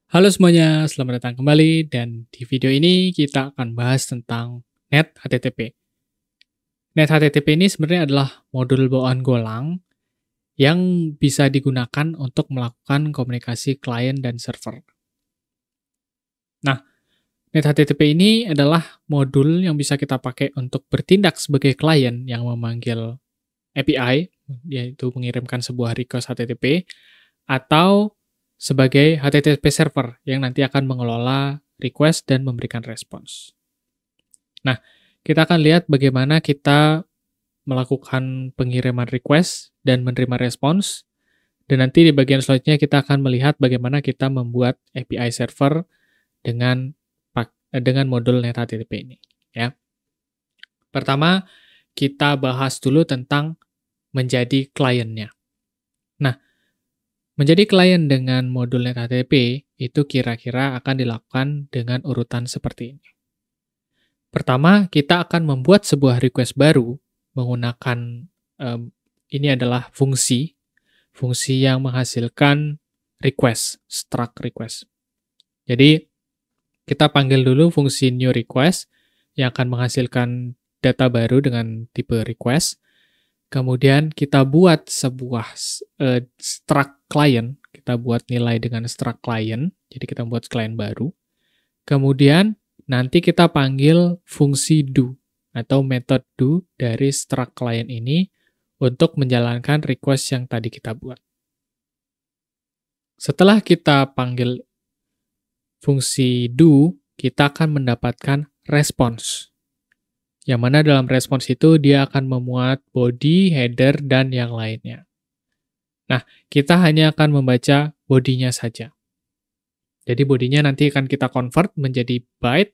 Halo semuanya, selamat datang kembali dan di video ini kita akan bahas tentang Net HTTP. Net HTTP ini sebenarnya adalah modul bawaan Golang yang bisa digunakan untuk melakukan komunikasi klien dan server. Nah, Net HTTP ini adalah modul yang bisa kita pakai untuk bertindak sebagai klien yang memanggil API, yaitu mengirimkan sebuah request HTTP, atau sebagai HTTP server yang nanti akan mengelola request dan memberikan respons. Nah, kita akan lihat bagaimana kita melakukan pengiriman request dan menerima respons, dan nanti di bagian selanjutnya kita akan melihat bagaimana kita membuat API server dengan dengan modul NetHTTP ini, ya. Pertama, kita bahas dulu tentang menjadi kliennya. Nah, menjadi klien dengan modul NetHTTP itu kira-kira akan dilakukan dengan urutan seperti ini. Pertama, kita akan membuat sebuah request baru menggunakan ini adalah fungsi yang menghasilkan request, struct request. Jadi, kita panggil dulu fungsi new request yang akan menghasilkan data baru dengan tipe request. Kemudian kita buat sebuah struct client, kita buat nilai dengan struct client, jadi kita buat client baru. Kemudian nanti kita panggil fungsi do atau method do dari struct client ini untuk menjalankan request yang tadi kita buat. Setelah kita panggil fungsi do, kita akan mendapatkan response. Yang mana dalam respons itu dia akan memuat body, header, dan yang lainnya. Nah, kita hanya akan membaca bodinya saja. Jadi bodinya nanti akan kita convert menjadi byte,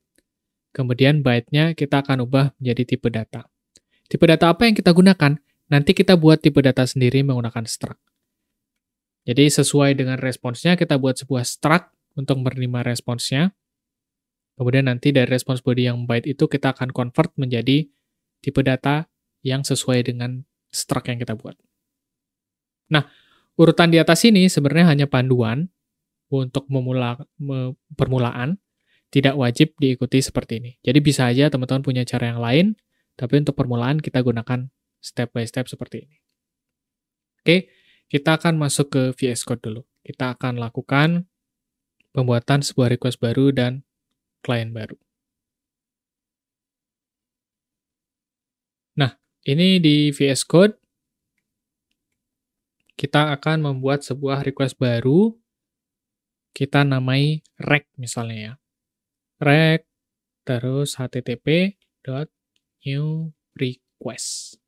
kemudian byte-nya kita akan ubah menjadi tipe data. Tipe data apa yang kita gunakan? Nanti kita buat tipe data sendiri menggunakan struct. Jadi sesuai dengan responsnya, kita buat sebuah struct untuk menerima responsnya. Kemudian nanti dari respons body yang byte itu kita akan convert menjadi tipe data yang sesuai dengan struct yang kita buat. Nah, urutan di atas ini sebenarnya hanya panduan untuk permulaan, tidak wajib diikuti seperti ini. Jadi bisa aja teman-teman punya cara yang lain, tapi untuk permulaan kita gunakan step by step seperti ini. Oke, kita akan masuk ke VS Code dulu. Kita akan lakukan pembuatan sebuah request baru dan klien baru. Nah, ini di VS Code, kita akan membuat sebuah request baru, kita namai rec misalnya ya. Rec, terus http.newRequest.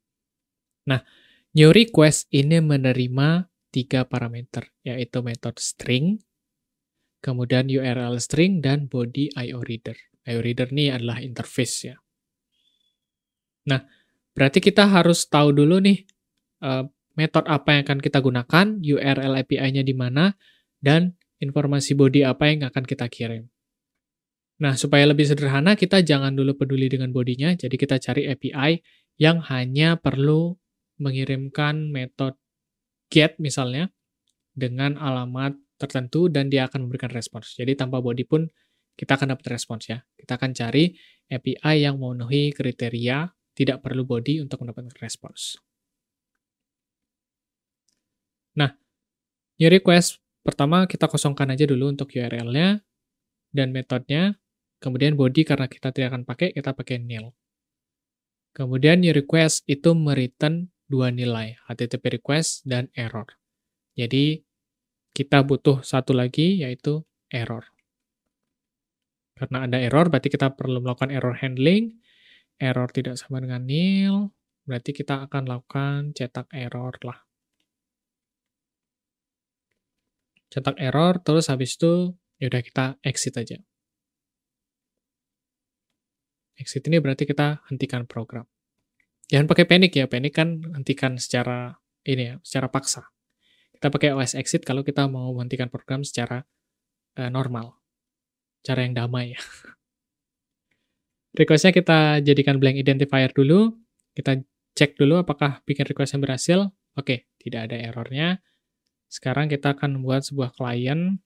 Nah, new request ini menerima 3 parameter, yaitu metode string, kemudian URL string, dan body IO reader. IO reader ini adalah interface ya. Nah, berarti kita harus tahu dulu nih, metode apa yang akan kita gunakan, URL API-nya di mana, dan informasi body apa yang akan kita kirim. Nah, supaya lebih sederhana, kita jangan dulu peduli dengan bodinya, jadi kita cari API yang hanya perlu mengirimkan metode get misalnya, dengan alamat tertentu dan dia akan memberikan respons. Jadi tanpa body pun kita akan dapat respons ya. Kita akan cari API yang memenuhi kriteria tidak perlu body untuk mendapatkan respons. Nah, new request pertama kita kosongkan aja dulu untuk URL-nya dan metodenya. Kemudian body karena kita tidak akan pakai, kita pakai nil. Kemudian new request itu mereturn 2 nilai, HTTP request dan error. Jadi kita butuh satu lagi yaitu error. Karena ada error berarti kita perlu melakukan error handling. Error tidak sama dengan nil, berarti kita akan lakukan cetak error lah. Cetak error, terus habis itu yaudah kita exit aja. Exit ini berarti kita hentikan program. Jangan pakai panic ya, panic kan hentikan secara ini ya, secara paksa. Kita pakai OS exit kalau kita mau menghentikan program secara normal. Cara yang damai ya. Request-nya kita jadikan blank identifier dulu. Kita cek dulu apakah bikin request-nya berhasil. Oke, tidak ada errornya. Sekarang kita akan membuat sebuah client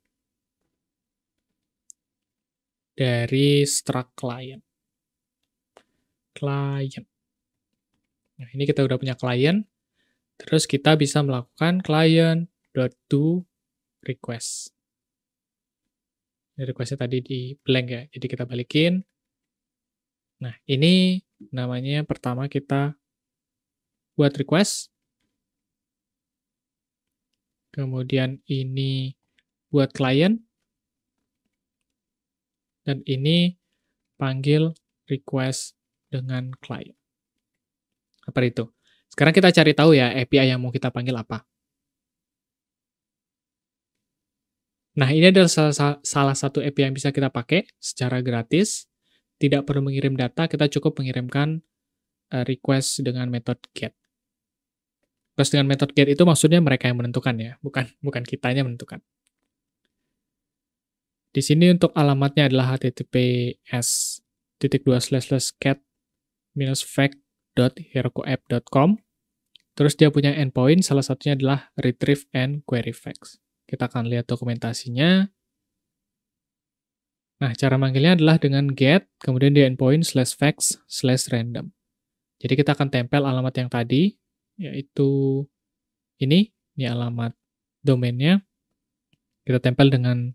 dari struct client. Nah, ini kita udah punya client. Terus kita bisa melakukan client.doRequest. Request-nya tadi di blank ya, jadi kita balikin. Nah, ini namanya pertama kita buat request. Kemudian ini buat client. Dan ini panggil request dengan client. Apa itu? Sekarang kita cari tahu ya API yang mau kita panggil apa. Nah, ini adalah salah satu API yang bisa kita pakai secara gratis. Tidak perlu mengirim data, kita cukup mengirimkan request dengan metode get. Request dengan metode get itu maksudnya mereka yang menentukan ya, bukan kitanya menentukan. Di sini untuk alamatnya adalah https://get-fact.herokuapp.com. Terus dia punya endpoint, salah satunya adalah retrieve and query facts. Kita akan lihat dokumentasinya. Nah, cara manggilnya adalah dengan get, kemudian di endpoint /facts/random. Jadi kita akan tempel alamat yang tadi, yaitu ini alamat domainnya. Kita tempel dengan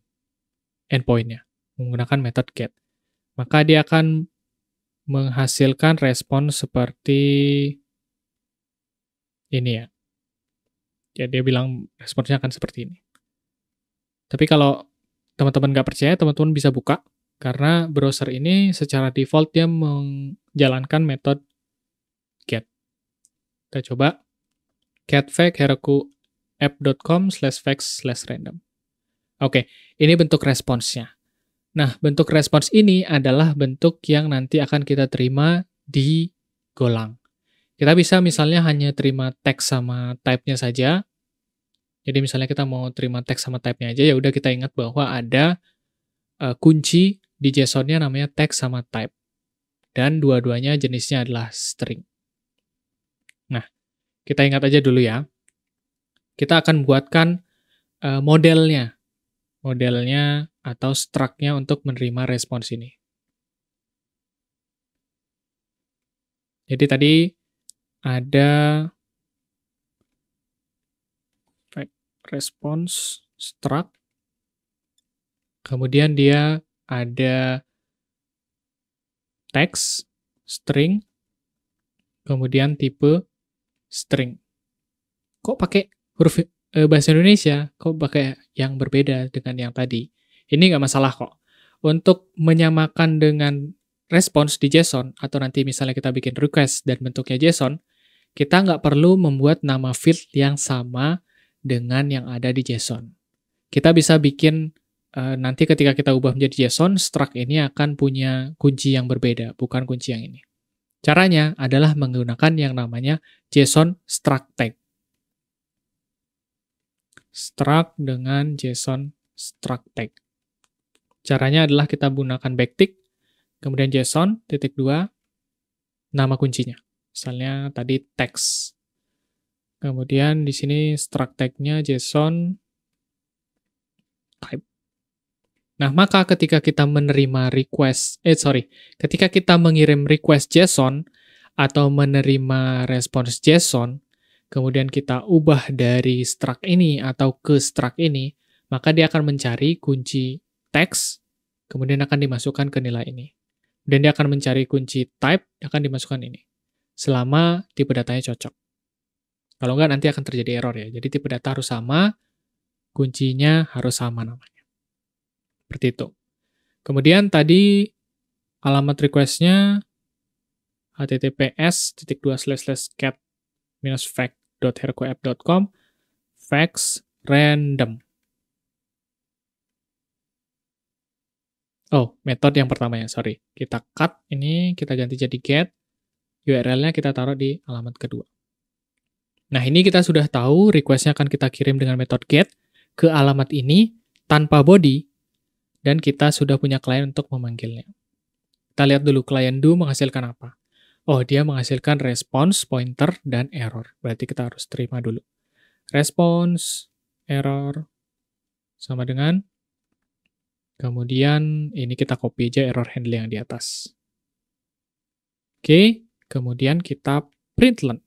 endpoint-nya, menggunakan metode get. Maka dia akan menghasilkan respon seperti ini ya. Jadi dia bilang responsnya akan seperti ini. Tapi kalau teman-teman nggak percaya, teman-teman bisa buka, karena browser ini secara default dia menjalankan metode get. Kita coba getFact herokuapp.com/facts/random. Oke, ini bentuk responsnya. Nah, bentuk respons ini adalah bentuk yang nanti akan kita terima di Golang. Kita bisa misalnya hanya terima teks sama type-nya saja. Jadi misalnya kita mau terima teks sama type-nya aja, ya udah kita ingat bahwa ada kunci di JSON-nya namanya teks sama type. Dan dua-duanya jenisnya adalah string. Nah, kita ingat aja dulu ya. Kita akan buatkan modelnya atau struct-nya untuk menerima respons ini. Jadi tadi ada response struct, kemudian dia ada teks, string, kemudian tipe string. Kok pakai huruf bahasa Indonesia? Kok pakai yang berbeda dengan yang tadi? Ini nggak masalah kok. Untuk menyamakan dengan respons di JSON, atau nanti misalnya kita bikin request dan bentuknya JSON, kita nggak perlu membuat nama field yang sama dengan yang ada di JSON. Kita bisa bikin, nanti ketika kita ubah menjadi JSON, struct ini akan punya kunci yang berbeda, bukan kunci yang ini. Caranya adalah menggunakan yang namanya JSON struct tag. Struct dengan JSON struct tag. Caranya adalah kita gunakan backtick, kemudian JSON, .2, nama kuncinya. Misalnya tadi teks. Kemudian di sini struct tag-nya JSON type. Nah, maka ketika kita menerima ketika kita mengirim request JSON atau menerima respons JSON, kemudian kita ubah dari struct ini atau ke struct ini, maka dia akan mencari kunci teks, kemudian akan dimasukkan ke nilai ini. Dan dia akan mencari kunci type, akan dimasukkan ini. Selama tipe datanya cocok. Kalau enggak, nanti akan terjadi error ya. Jadi tipe data harus sama, kuncinya harus sama namanya. Seperti itu. Kemudian tadi alamat request-nya https://get-fact.herokuapp.com facts random. Oh, metode yang pertama ya, sorry. Kita cut ini, kita ganti jadi get. URL-nya kita taruh di alamat kedua. Nah, ini kita sudah tahu request-nya akan kita kirim dengan metode get ke alamat ini tanpa body, dan kita sudah punya klien untuk memanggilnya. Kita lihat dulu klien do menghasilkan apa. Oh, dia menghasilkan response, pointer, dan error. Berarti kita harus terima dulu. Response, error, sama dengan Kemudian ini kita copy aja error handling yang di atas. Oke, kemudian kita println.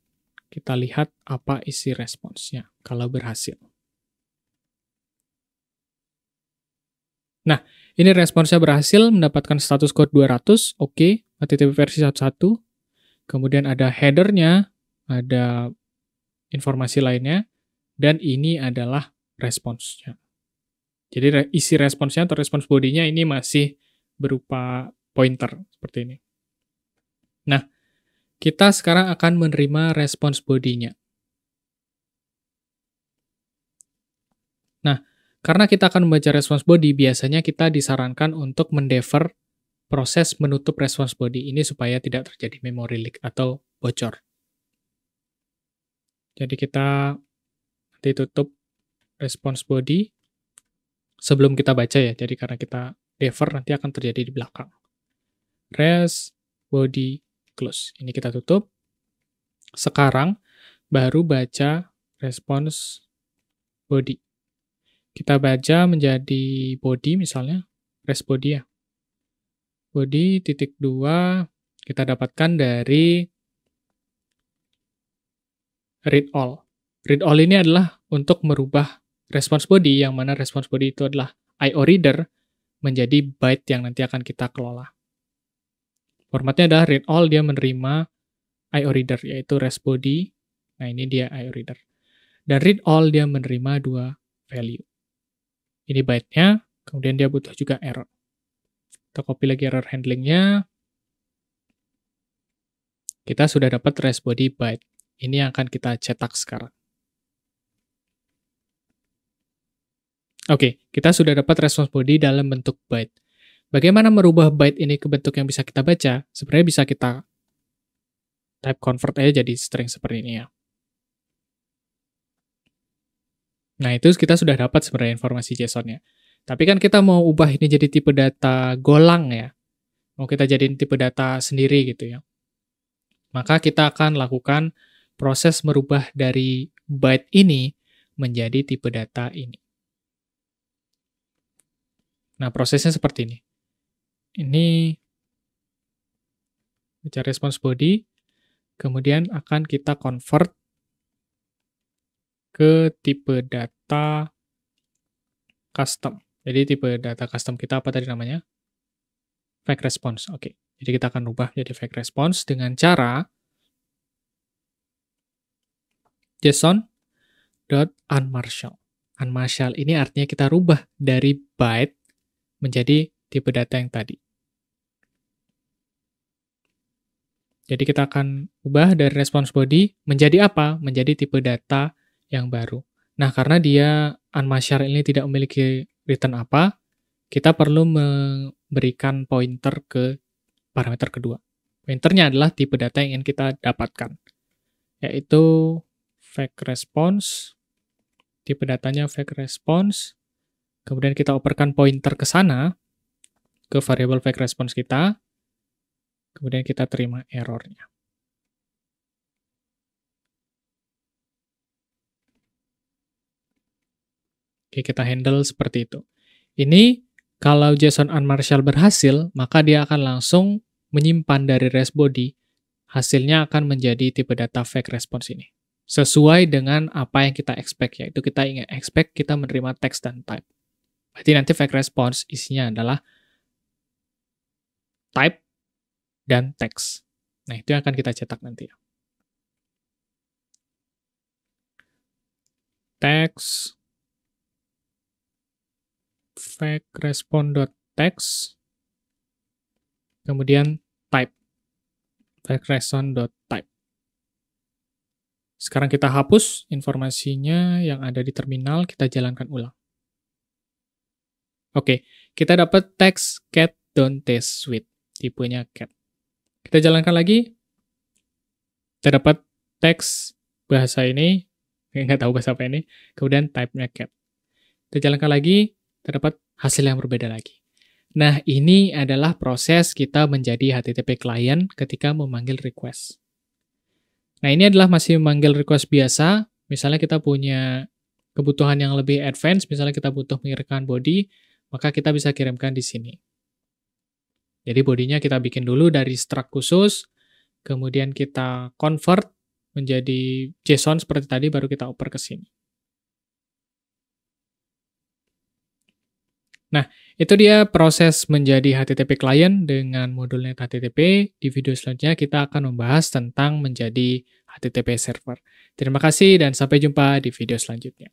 Kita lihat apa isi responsnya kalau berhasil. Nah, ini responsnya berhasil mendapatkan status code 200, oke, HTTP versi 1.1. Kemudian ada header-nya, ada informasi lainnya, dan ini adalah responsnya. Jadi isi responsnya atau respons body-nya ini masih berupa pointer, seperti ini. Nah, kita sekarang akan menerima respons body-nya. Nah, karena kita akan membaca respons body, biasanya kita disarankan untuk mendefer proses menutup respons body ini supaya tidak terjadi memory leak atau bocor. Jadi kita nanti tutup respons body sebelum kita baca ya. Jadi karena kita defer nanti akan terjadi di belakang. Res body close. Ini kita tutup. Sekarang baru baca respons body. Kita baca menjadi body misalnya, res body ya. Body titik 2 kita dapatkan dari read all. Read all ini adalah untuk merubah respons body, yang mana respons body itu adalah IO reader menjadi byte yang nanti akan kita kelola. Formatnya adalah read all, dia menerima IO reader, yaitu res body. Nah, ini dia IO reader. Dan read all dia menerima 2 value. Ini byte-nya, kemudian dia butuh juga error. Kita copy lagi error handling-nya. Kita sudah dapat res body byte. Ini yang akan kita cetak sekarang. Oke, kita sudah dapat respons body dalam bentuk byte. Bagaimana merubah byte ini ke bentuk yang bisa kita baca? Sebenarnya bisa kita type convert aja jadi string seperti ini ya. Nah, itu kita sudah dapat sebenarnya informasi JSON-nya. Tapi kan kita mau ubah ini jadi tipe data golang ya. Mau kita jadiin tipe data sendiri gitu ya. Maka kita akan lakukan proses merubah dari byte ini menjadi tipe data ini. Nah, prosesnya seperti ini. Ini baca respons body, kemudian akan kita convert ke tipe data custom. Jadi tipe data custom kita apa tadi namanya? Fake response. Oke. Jadi kita akan ubah jadi fake response dengan cara JSON.unmarshal. Unmarshal ini artinya kita rubah dari byte menjadi tipe data yang tadi. Jadi kita akan ubah dari response body menjadi apa? Menjadi tipe data yang baru. Nah, karena dia unmarshal ini tidak memiliki return apa, kita perlu memberikan pointer ke parameter kedua. Pointernya adalah tipe data yang ingin kita dapatkan, yaitu fake response, tipe datanya fake response, kemudian kita operkan pointer ke sana, ke variabel fake response kita, kemudian kita terima errornya. Oke, kita handle seperti itu. Ini kalau JSON unmarshal berhasil, maka dia akan langsung menyimpan dari res body, hasilnya akan menjadi tipe data fake response ini. Sesuai dengan apa yang kita expect, yaitu kita ingin expect kita menerima text dan type. Berarti nanti fake response isinya adalah type dan text. Nah, itu yang akan kita cetak nanti. Text fake response.text, kemudian type fake response.type. Sekarang kita hapus informasinya yang ada di terminal, kita jalankan ulang. Oke, kita dapat text cat don't taste sweet, tipenya cat. Kita jalankan lagi, kita dapat teks bahasa ini, nggak tahu bahasa apa ini, kemudian type-nya cat. Kita jalankan lagi, kita dapat hasil yang berbeda lagi. Nah, ini adalah proses kita menjadi HTTP client ketika memanggil request. Nah, ini adalah masih memanggil request biasa. Misalnya kita punya kebutuhan yang lebih advance, misalnya kita butuh mengirimkan body, maka kita bisa kirimkan di sini. Jadi bodinya kita bikin dulu dari struct khusus, kemudian kita convert menjadi JSON seperti tadi, baru kita oper ke sini. Nah, itu dia proses menjadi HTTP client dengan modul net HTTP. Di video selanjutnya kita akan membahas tentang menjadi HTTP server. Terima kasih dan sampai jumpa di video selanjutnya.